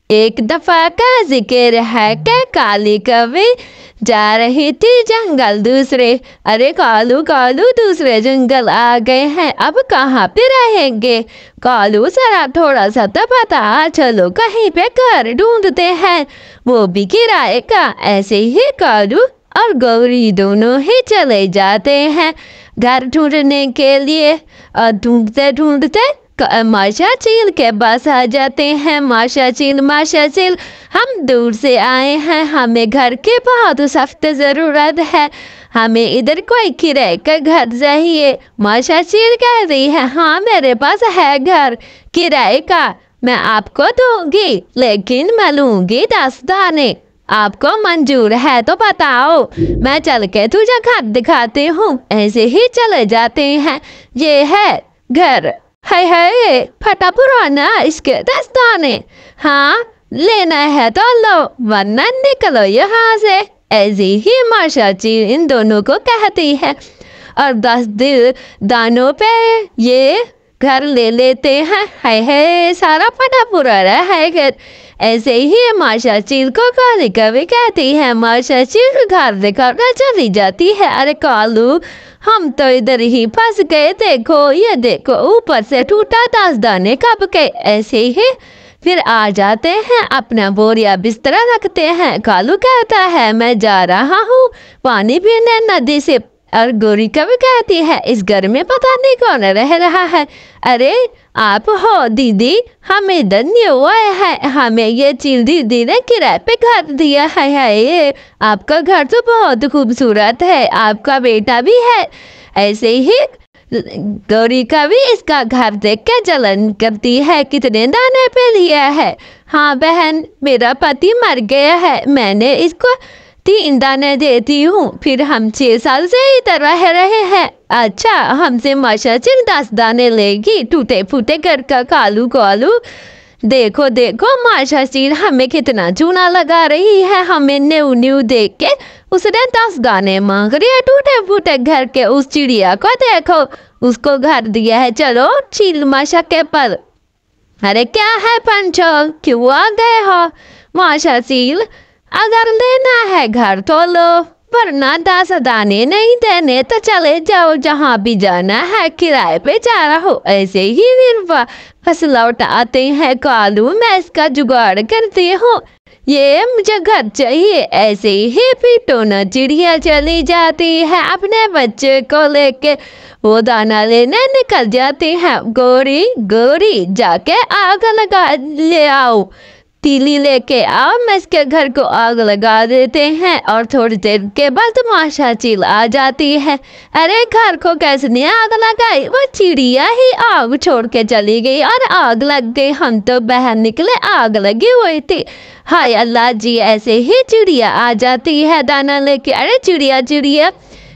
एक दफा का जिक्र है कि काली कौवे जा रही थी जंगल दूसरे। अरे कालू कालू दूसरे जंगल आ गए हैं, अब कहाँ पे रहेंगे। कालू जरा थोड़ा सा तो पता, चलो कहीं पे घर ढूंढते हैं, वो भी किराए का। ऐसे ही कालू और गौरी दोनों ही चले जाते हैं घर ढूंढने के लिए। और ढूंढते ढूंढते माशा चील के पास आ जाते हैं। माशा चील हम दूर से आए हैं, हमें घर की बहुत सख्त ज़रूरत है, हमें इधर कोई किराए का घर चाहिए। माशा चील कह रही है, हाँ मेरे पास है घर किराए का, मैं आपको दूंगी, लेकिन मैं लूँगी 10 दाने। आपको मंजूर है तो बताओ, मैं चल के तुझे घर दिखाती हूँ। ऐसे ही चले जाते हैं। ये है घर। है फटा पुराना, इसके 10 दाने। हाँ लेना है तो लो, वरना निकलो यहाँ से। ऐसे ही माशा चील इन दोनों को कहती है और 10 दानों पे ये घर ले लेते हैं। है सारा फटा पुराना है घर। ऐसे ही माशा चील को काली कौवे कहती है। माशा चील घर दिखाकर चली जाती है। अरे कालू, हम तो इधर ही फंस गए, देखो ये देखो ऊपर से टूटा 10 दाने कब के। ऐसे ही फिर आ जाते हैं, अपना बोरिया बिस्तरा रखते हैं। कालू कहता है, मैं जा रहा हूँ पानी पीने नदी से। और गौरी कौवे कहती है, इस घर में पता नहीं कौन रह रहा है। अरे आप हो दीदी, हम इधर न्यू आए हैं, हमें ये चील दीदी ने किराए पे घर दिया है। ये आपका घर तो बहुत खूबसूरत है, आपका बेटा भी है। ऐसे ही गौरी कौवे इसका घर देख के जलन करती है। कितने दाने पे लिया है। हाँ बहन, मेरा पति मर गया है, मैंने इसको 3 दाने देती हूँ, फिर हम 6 साल से इधर रह रहे हैं। अच्छा, हमसे माशा चील 10 दाने लेगी, टूटे फूटे घर का। कालू कालू देखो देखो माशा चील हमें कितना चूना लगा रही है, हमें न्यू न्यू देख के उसने 10 दाने मांग रही है टूटे फूटे घर के। उस चिड़िया को देखो, उसको घर दिया है। चलो चील माशा के पर। अरे क्या है पंचो, क्यों आ गए हो। माशा चील, अगर लेना है घर तो लो, वरना 10 दाने नहीं देने तो चले जाओ, जहाँ भी जाना है किराए पे जा रहा हो। ऐसे ही फिर फसल लौटाते हैं। कालू, मैं इसका जुगाड़ करती हूँ, ये मुझे घर चाहिए। ऐसे ही पिटोना चिड़िया चली जाती है, अपने बच्चे को लेके वो दाना लेने निकल जाती है। गौरी गौरी, जाके आग लगा ले आओ, तीली लेके आओ, मैं इसके घर को आग लगा देते हैं। और थोड़ी देर के बाद माशा चील आ जाती है। अरे घर को किसने आग लगाई, वो चिड़िया ही आग छोड़ के चली गई और आग लग गई। हम तो बाहर निकले, आग लगी हुई थी। हाय अल्लाह जी। ऐसे ही चिड़िया आ जाती है दाना लेके। अरे चिड़िया चिड़िया,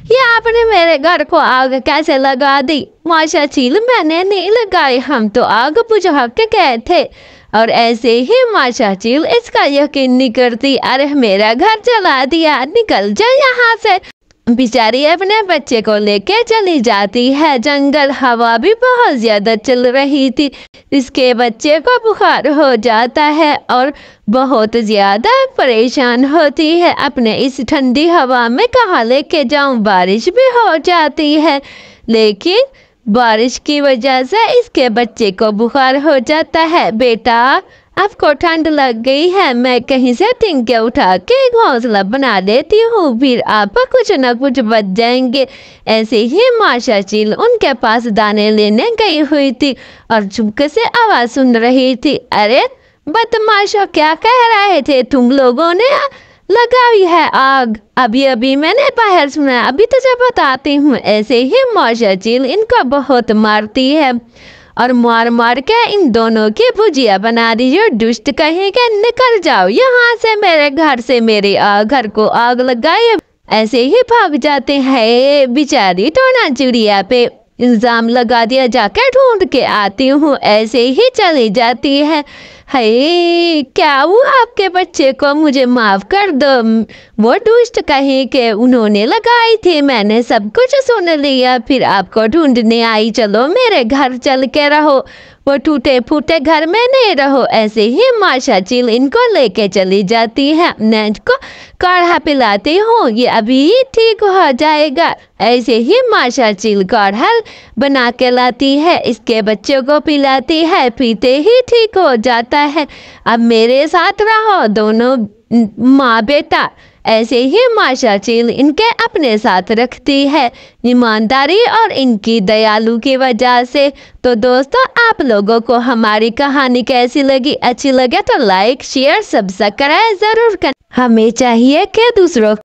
ये आपने मेरे घर को आग कैसे लगा दी। माशा चील, मैंने नहीं लगाई, हम तो आग बुझा के गए थे। और ऐसे ही माशा चील इसका यकीन नहीं करती। अरे मेरा घर जला दिया, निकल जा यहाँ से। बेचारी अपने बच्चे को लेके चली जाती है जंगल। हवा भी बहुत ज्यादा चल रही थी, इसके बच्चे को बुखार हो जाता है और बहुत ज्यादा परेशान होती है। अपने इस ठंडी हवा में कहाँ लेके जाऊं, बारिश भी हो जाती है, लेकिन बारिश की वजह से इसके बच्चे को बुखार हो जाता है। बेटा, आपको ठंड लग गई है, मैं कहीं से टिंके उठा के घोंसला बना देती हूँ, फिर आप कुछ न कुछ बच जाएंगे। ऐसे ही माशा चील उनके पास दाने लेने गई हुई थी और चुपके से आवाज सुन रही थी। अरे बदमाशों, क्या कह रहे थे तुम लोगों ने, लगाई है आग। अभी अभी मैंने बाहर सुना, अभी तुझे बताती हूँ। ऐसे ही माशा चील इनको बहुत मारती है और मार मार के इन दोनों की भुजिया बना रही है। दुष्ट कहेंगे, निकल जाओ यहाँ से, मेरे घर से मेरे घर को आग लगाई। ऐसे ही भाग जाते हैं। बेचारी टोना चिड़िया पे इल्जाम लगा दिया, जाकर ढूंढ के आती हूँ। ऐसे ही चली जाती है। हाय क्या हुआ आपके बच्चे को, मुझे माफ कर दो। वो दुष्ट कहीं के उन्होंने लगाई थी, मैंने सब कुछ सुन लिया, फिर आपको ढूंढने आई। चलो मेरे घर चल के रहो, वो टूटे फूटे घर में नहीं रहो। ऐसे ही माशा चील इनको लेके चली जाती है। मैं इनको काढ़ा पिलाती हूँ, ये अभी ही ठीक हो जाएगा। ऐसे ही माशा चील काढ़ा बना के लाती है, इसके बच्चों को पिलाती है, पीते ही ठीक हो जाता है। अब मेरे साथ रहो दोनों माँ बेटा। ऐसे ही माशा चील इनके अपने साथ रखती है, ईमानदारी और इनकी दयालु की वजह से। तो दोस्तों, आप लोगों को हमारी कहानी कैसी लगी? अच्छी लगे तो लाइक शेयर सब्सक्राइब जरूर करें। हमें चाहिए कि दूसरों